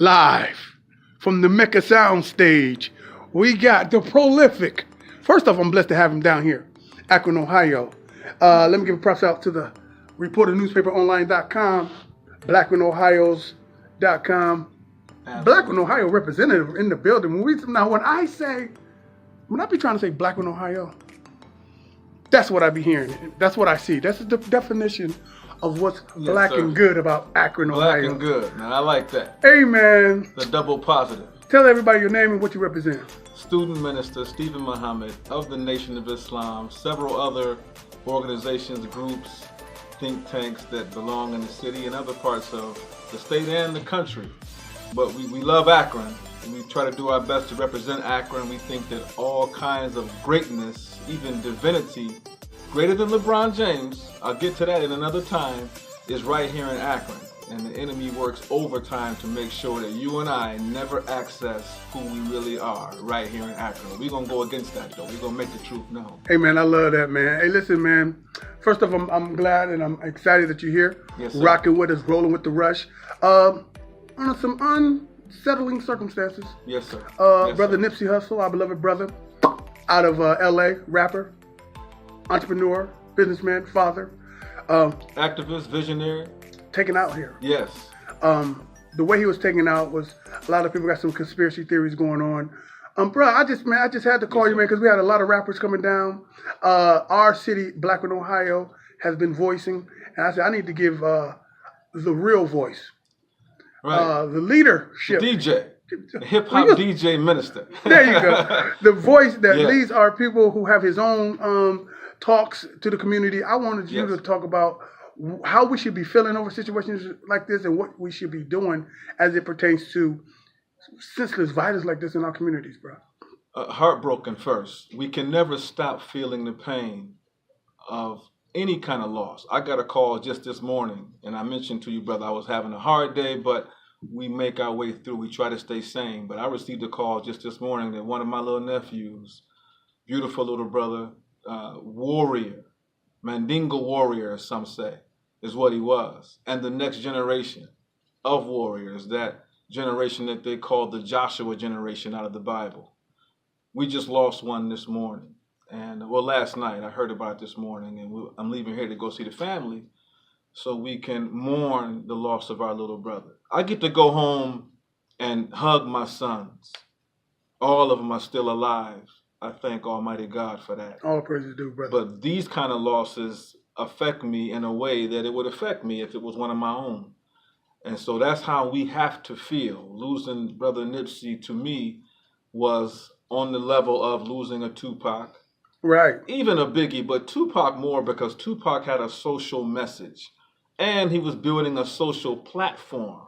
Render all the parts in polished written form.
Live from the Mecca Sound Stage, we got the prolific. First off, I'm blessed to have him down here, Akron, Ohio. Let me give a props out to the reporternewspaperonline.com, blackmanohios.com. Blackman, Ohio representative in the building. When I be trying to say Blackman, Ohio, that's what I be hearing. That's what I see. That's the definition of what's black and good about Akron, Ohio. Black and good, man. I like that. Hey, man. The double positive. Tell everybody your name and what you represent. Student Minister Stephen Muhammad of the Nation of Islam, several other organizations, groups, think tanks that belong in the city and other parts of the state and the country. But we love Akron. We try to do our best to represent Akron. We think that all kinds of greatness, even divinity, greater than LeBron James, I'll get to that in another time, is right here in Akron. And the enemy works overtime to make sure that you and I never access who we really are right here in Akron. We're going to go against that, though. We're going to make the truth known. Hey, man, I love that, man. Hey, listen, man. First off, I'm glad and I'm excited that you're here. Yes, sir. Rocking with us, rolling with the rush. Under some unsettling circumstances. Yes, sir. Yes, brother Nipsey Hussel, our beloved brother, out of L.A., rapper, entrepreneur, businessman, father. Activist, visionary. Taken out here. Yes. The way he was taken out was a lot of people got some conspiracy theories going on. Bro, I just had to call you, man, because we had a lot of rappers coming down. Our city, Blackman, Ohio, has been voicing, and I said I need to give the real voice. Right. The leadership. The DJ. The hip-hop DJ minister. There you go. The voice that leads our people who have his own talks to the community. I wanted you to talk about how we should be feeling over situations like this and what we should be doing as it pertains to senseless violence like this in our communities, bro. Heartbroken first. We can never stop feeling the pain of any kind of loss. I got a call just this morning, and I mentioned to you, brother, I was having a hard day, but we make our way through. We try to stay sane. But I received a call just this morning that one of my little nephews, beautiful little brother, warrior, Mandingo warrior, as some say, is what he was. And the next generation of warriors, that generation that they call the Joshua generation out of the Bible. We just lost one this morning. And last night, I heard about it this morning, and I'm leaving here to go see the family so we can mourn the loss of our little brother. I get to go home and hug my sons. All of them are still alive. I thank Almighty God for that. All praises due, brother. But these kind of losses affect me in a way that it would affect me if it was one of my own. And so that's how we have to feel. Losing Brother Nipsey, to me, was on the level of losing a Tupac. Right. Even a Biggie, but Tupac more because Tupac had a social message and he was building a social platform.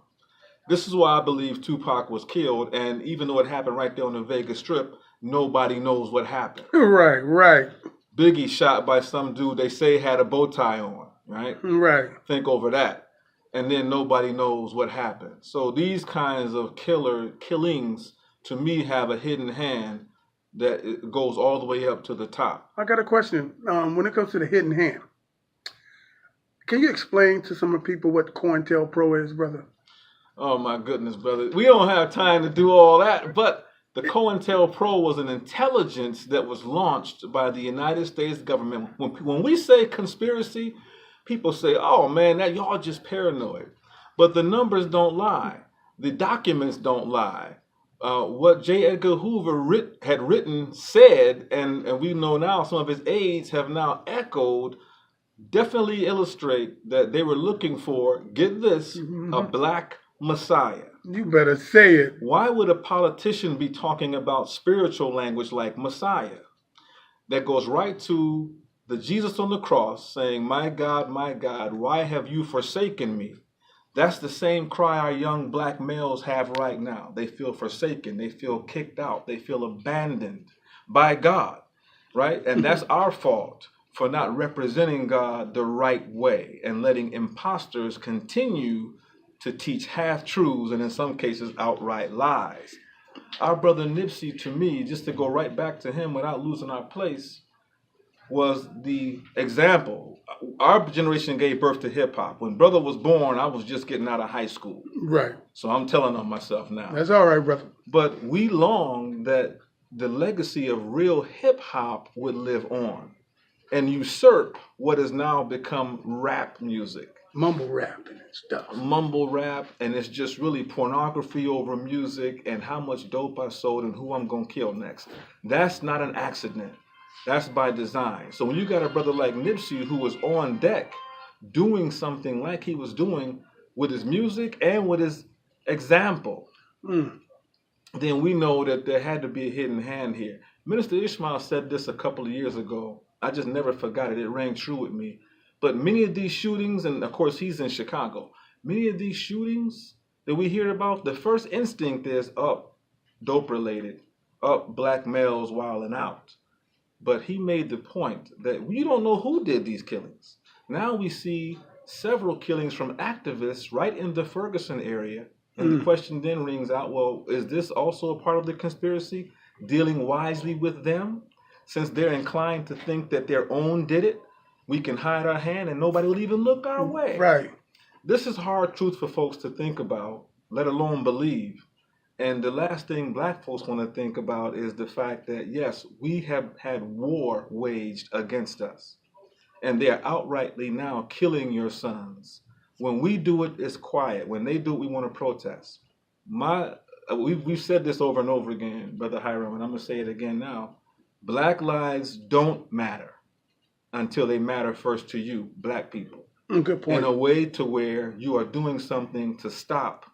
This is why I believe Tupac was killed, and even though it happened right there on the Vegas Strip, nobody knows what happened. Right. Biggie shot by some dude they say had a bow tie on, right? Right. Think over that. And then nobody knows what happened. So these kinds of killings, to me, have a hidden hand that it goes all the way up to the top. I got a question. When it comes to the hidden hand, can you explain to some of the people what COINTELPRO is, brother? Oh, my goodness, brother. We don't have time to do all that, but the COINTELPRO was an intelligence that was launched by the United States government. When we say conspiracy, people say, oh, man, that y'all just paranoid. But the numbers don't lie. The documents don't lie. What J. Edgar Hoover had written, said, and we know now some of his aides have now echoed, definitely illustrate that they were looking for, get this, a black Messiah. You better say it. Why would a politician be talking about spiritual language like Messiah? That goes right to the Jesus on the cross saying, my God, why have you forsaken me? That's the same cry our young black males have right now. They feel forsaken. They feel kicked out. They feel abandoned by God, right? And that's our fault for not representing God the right way and letting imposters continue to teach half-truths and in some cases outright lies. Our brother Nipsey, to me, just to go right back to him without losing our place, was the example. Our generation gave birth to hip hop. When brother was born, I was just getting out of high school. Right. So I'm telling on myself now. That's all right, brother. But we long that the legacy of real hip hop would live on and usurp what has now become rap music. Mumble rap and stuff. Mumble rap, and it's just really pornography over music and how much dope I sold and who I'm going to kill next. That's not an accident. That's by design. So when you got a brother like Nipsey who was on deck doing something like he was doing with his music and with his example, then we know that there had to be a hidden hand here. Minister Ishmael said this a couple of years ago. I just never forgot it. It rang true with me. But many of these shootings, and of course he's in Chicago, many of these shootings that we hear about, the first instinct is dope related, black males wilding out. But he made the point that we don't know who did these killings. Now we see several killings from activists right in the Ferguson area. And the question then rings out, well, is this also a part of the conspiracy? Dealing wisely with them? Since they're inclined to think that their own did it, we can hide our hand and nobody will even look our way. Right. This is hard truth for folks to think about, let alone believe. And the last thing black folks want to think about is the fact that, yes, we have had war waged against us. And they are outrightly now killing your sons. When we do it, it's quiet. When they do it, we want to protest. We've said this over and over again, Brother Hiram, and I'm going to say it again now. Black lives don't matter until they matter first to you, black people. Good point. In a way to where you are doing something to stop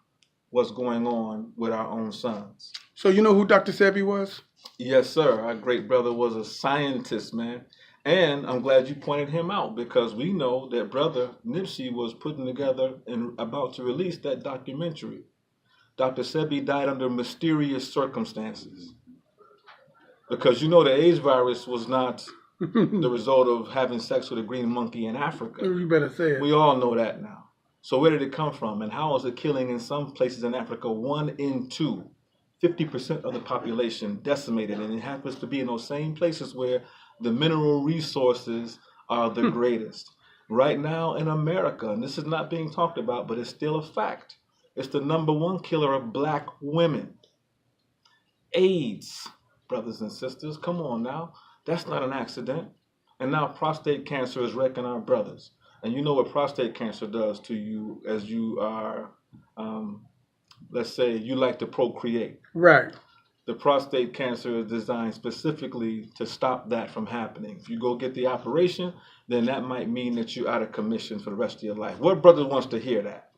what's going on with our own sons. So you know who Dr. Sebi was? Yes, sir. Our great brother was a scientist, man. And I'm glad you pointed him out because we know that brother Nipsey was putting together and about to release that documentary. Dr. Sebi died under mysterious circumstances. Because you know the AIDS virus was not the result of having sex with a green monkey in Africa. You better say it. We all know that now. So where did it come from? And how is it killing in some places in Africa 1 in 2? 50% of the population decimated. And it happens to be in those same places where the mineral resources are the greatest. Right now in America, and this is not being talked about, but it's still a fact, it's the #1 killer of black women. AIDS, brothers and sisters, come on now. That's not an accident. And now prostate cancer is wrecking our brothers. And you know what prostate cancer does to you as you are, let's say you like to procreate. Right. The prostate cancer is designed specifically to stop that from happening. If you go get the operation, then that might mean that you're out of commission for the rest of your life. What brother wants to hear that?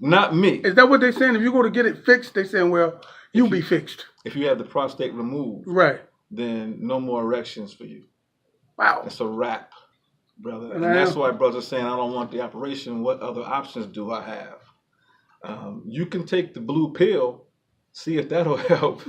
Not me. Is that what they're saying? If you go to get it fixed, they're saying, well, you'll be fixed. If you have the prostate removed, right, then no more erections for you. Wow. It's a wrap, brother. And that's why brothers saying, I don't want the operation. What other options do I have? You can take the blue pill, see if that'll help.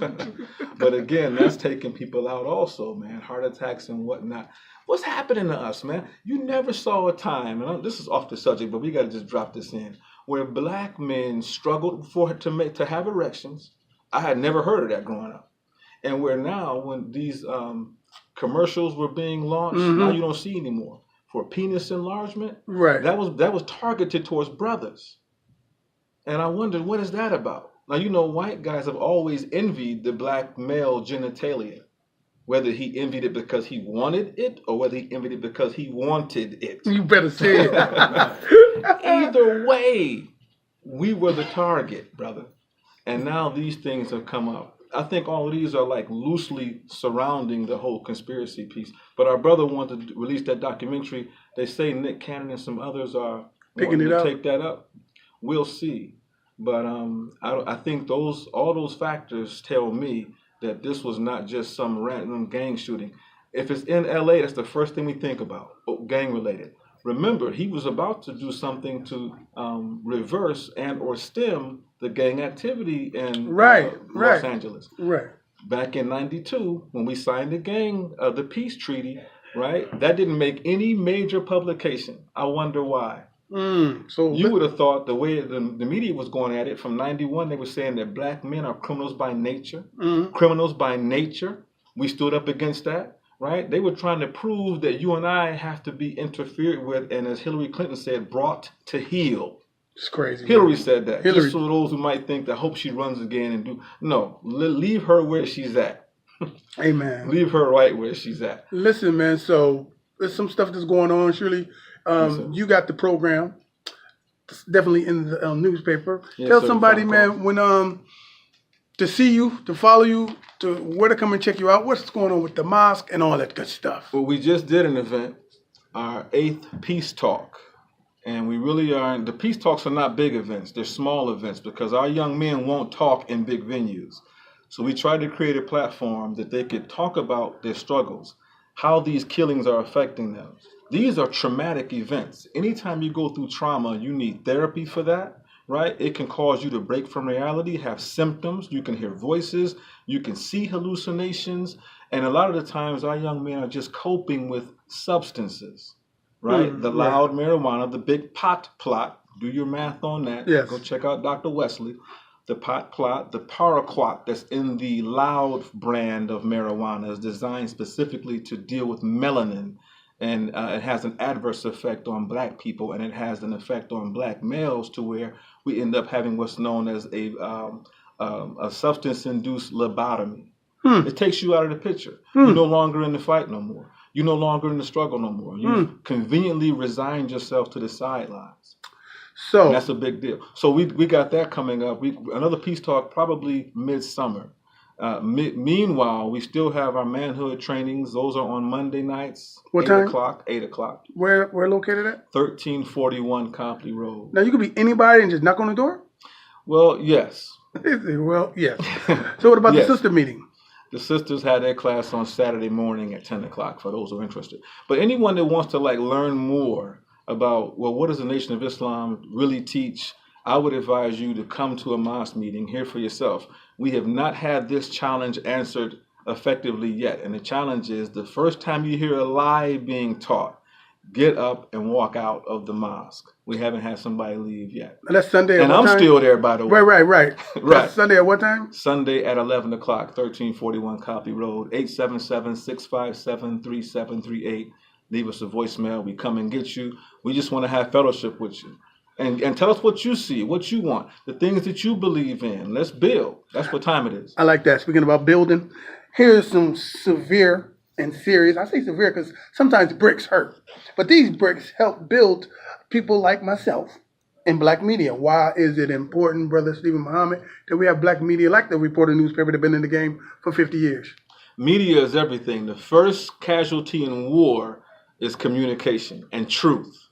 But again, that's taking people out also, man. Heart attacks and whatnot. What's happening to us, man? You never saw a time, and this is off the subject, but we got to just drop this in, where black men struggled to have erections. I had never heard of that growing up. And where now, when these commercials were being launched, now you don't see anymore. For penis enlargement, right? That was targeted towards brothers. And I wondered, what is that about? Now, you know, white guys have always envied the black male genitalia, whether he envied it because he wanted it or whether he envied it because he wanted it. You better say it. Either way, we were the target, brother. And now these things have come up. I think all of these are like loosely surrounding the whole conspiracy piece. But our brother wanted to release that documentary. They say Nick Cannon and some others are picking it up. Take that up. We'll see. But I think all those factors tell me that this was not just some random gang shooting. If it's in LA, that's the first thing we think about, gang related. Remember, he was about to do something to reverse and or stem the gang activity in Los Angeles. Right. Back in '92, when we signed the peace treaty, right? That didn't make any major publication. I wonder why. So you would have thought the way the media was going at it from '91, they were saying that black men are criminals by nature. Criminals by nature. We stood up against that. right? They were trying to prove that you and I have to be interfered with, and as Hillary Clinton said, brought to heel. It's crazy. Hillary man. said that. Hillary. Just for those who might think that hope she runs again and do no, leave her where she's at. Amen. Leave her right where she's at. Listen, man. So there's some stuff that's going on. Surely, you got the program. It's definitely in the newspaper. Yes, Tell sir, somebody, phone man, call. when to see you, to follow you, to where to come and check you out. What's going on with the mosque and all that good stuff. Well, we just did an event, our 8th Peace Talk. And we really are, the Peace Talks are not big events, they're small events because our young men won't talk in big venues. So we tried to create a platform that they could talk about their struggles, how these killings are affecting them. These are traumatic events. Anytime you go through trauma, you need therapy for that, right? It can cause you to break from reality, have symptoms, you can hear voices, you can see hallucinations, and a lot of the times our young men are just coping with substances, right? The loud marijuana, the big pot plot, do your math on that. Yes. Go check out Dr. Wesley. The pot plot, the paraquat that's in the loud brand of marijuana is designed specifically to deal with melanin, and it has an adverse effect on black people, and it has an effect on black males to where we end up having what's known as a substance-induced lobotomy. It takes you out of the picture. You're no longer in the fight no more. You're no longer in the struggle no more. You've conveniently resigned yourself to the sidelines. So and that's a big deal. So we got that coming up. Another Peace Talk probably midsummer. Meanwhile, we still have our manhood trainings. Those are on Monday nights. What 8 time? o'clock. 8 o'clock. Where located at? 1341 Copley Road. Now you could be anybody and just knock on the door? Well, yes. Well, yes. So what about Yes. the sister meeting? The sisters had their class on Saturday morning at 10 o'clock for those who are interested. But anyone that wants to learn more about, well, what does the Nation of Islam really teach? I would advise you to come to a mosque meeting, hear for yourself. We have not had this challenge answered effectively yet. And the challenge is the first time you hear a lie being taught, get up and walk out of the mosque. We haven't had somebody leave yet. And that's Sunday at And what I'm time? still there, by the way. Right. Right. That's Sunday at what time? Sunday at 11 o'clock, 1341 Copley Road, 877-657-3738. Leave us a voicemail. We come and get you. We just want to have fellowship with you. And tell us what you see, what you want, the things that you believe in. Let's build. That's what time it is. I like that. Speaking about building, here's some severe and serious. I say severe because sometimes bricks hurt. But these bricks help build people like myself in black media. Why is it important, Brother Stephen Muhammad, that we have black media like the Reporter newspaper that have been in the game for 50 years? Media is everything. The first casualty in war is communication and truth.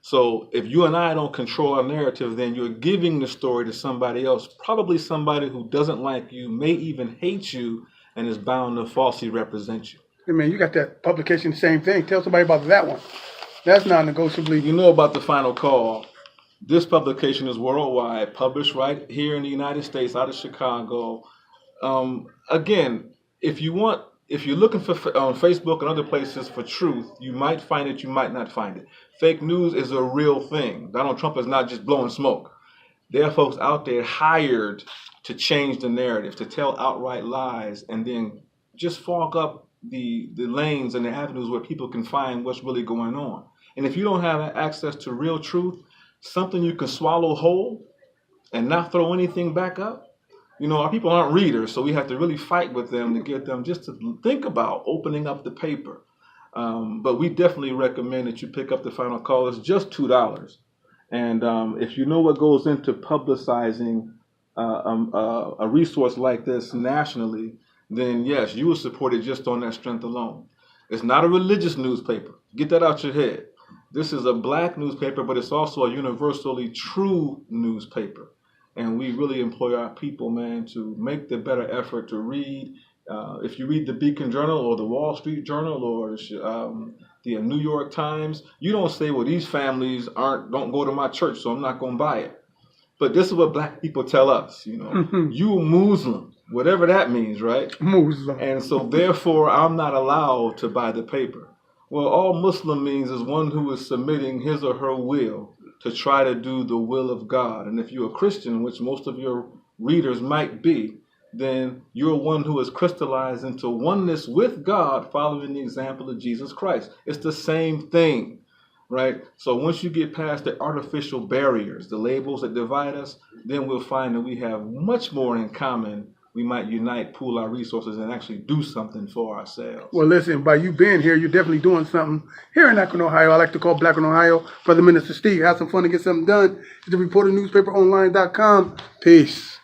So if you and I don't control our narrative, then you're giving the story to somebody else, probably somebody who doesn't like you, may even hate you, and is bound to falsely represent you. Hey man, you got that publication, same thing. Tell somebody about that one. That's non-negotiably. You know about the Final Call. This publication is worldwide, published right here in the United States, out of Chicago. Again, if you're looking for on Facebook and other places for truth, you might find it, you might not find it. Fake news is a real thing. Donald Trump is not just blowing smoke. There are folks out there hired to change the narrative, to tell outright lies, and then just fog up the lanes and the avenues where people can find what's really going on. And if you don't have access to real truth, something you can swallow whole and not throw anything back up, our people aren't readers, so we have to really fight with them to get them just to think about opening up the paper. But we definitely recommend that you pick up the Final Call. It's just $2. And if you know what goes into publicizing a resource like this nationally, then yes, you will support it just on that strength alone. It's not a religious newspaper. Get that out your head. This is a black newspaper, but it's also a universally true newspaper. And we really employ our people, man, to make the better effort to read. If you read the Beacon Journal or the Wall Street Journal or the New York Times, you don't say, well, these families don't go to my church, so I'm not going to buy it. But this is what black people tell us, you Muslim, whatever that means, right? Muslim. And so therefore, I'm not allowed to buy the paper. Well, all Muslim means is one who is submitting his or her will to try to do the will of God. And if you're a Christian, which most of your readers might be, then you're one who is crystallized into oneness with God, following the example of Jesus Christ. It's the same thing, right? So once you get past the artificial barriers, the labels that divide us, then we'll find that we have much more in common. We might unite, pool our resources, and actually do something for ourselves. Well, listen, by you being here, you're definitely doing something here in Akron, Ohio. I like to call Black in Ohio. Brother Minister Steve, have some fun and get something done. It's the reporternewspaperonline.com. Peace.